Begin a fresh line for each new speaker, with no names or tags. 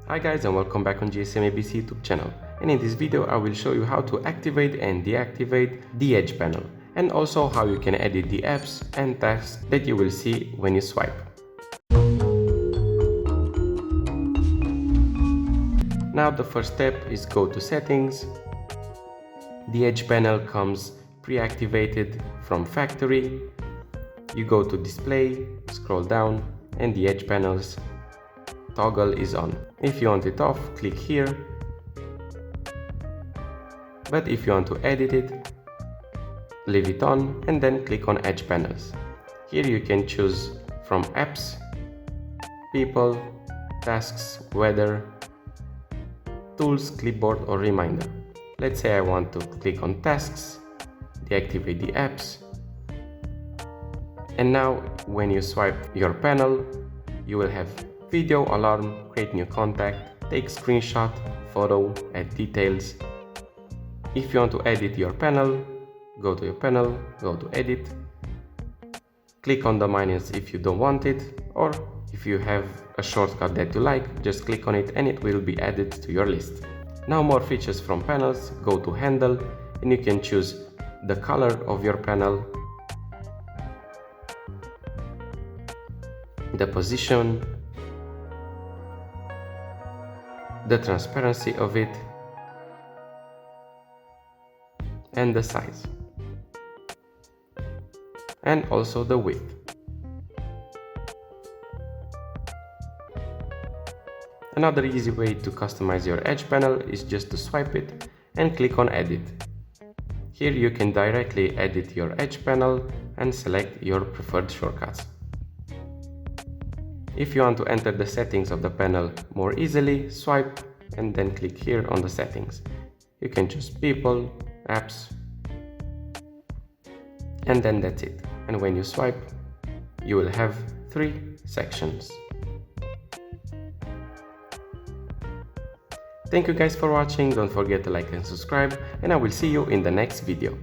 Hi guys, and welcome back on GSM-ABC YouTube channel, and in this video I will show you how to activate and deactivate the Edge panel, and also how you can edit the apps and tasks that you will see when you swipe. Now the first step is go to settings. The Edge panel comes pre-activated from factory. You go to display, scroll down, and the Edge panel's toggle is on. If you want it off, click here. But if you want to edit it, leave it on and then click on Edge panels. Here you can choose from apps, people, tasks, weather, tools, clipboard or reminder. Let's say I want to click on tasks, deactivate the apps. And now when you swipe your panel, you will have video, alarm, create new contact, take screenshot, photo, add details. If you want to edit your panel, go to your panel, go to edit, click on the minus if you don't want it, or if you have a shortcut that you like, just click on it and it will be added to your list. Now more features from panels, go to handle and you can choose the color of your panel, the position, the transparency of it, and the size, and also the width. Another easy way to customize your Edge panel is just to swipe it and click on edit. Here you can directly edit your Edge panel and select your preferred shortcuts. If you want to enter the settings of the panel more easily, swipe and then click here on the settings. You can choose people, apps, and then that's it. And when you swipe, you will have 3 sections. Thank you guys for watching, don't forget to like and subscribe, and I will see you in the next video.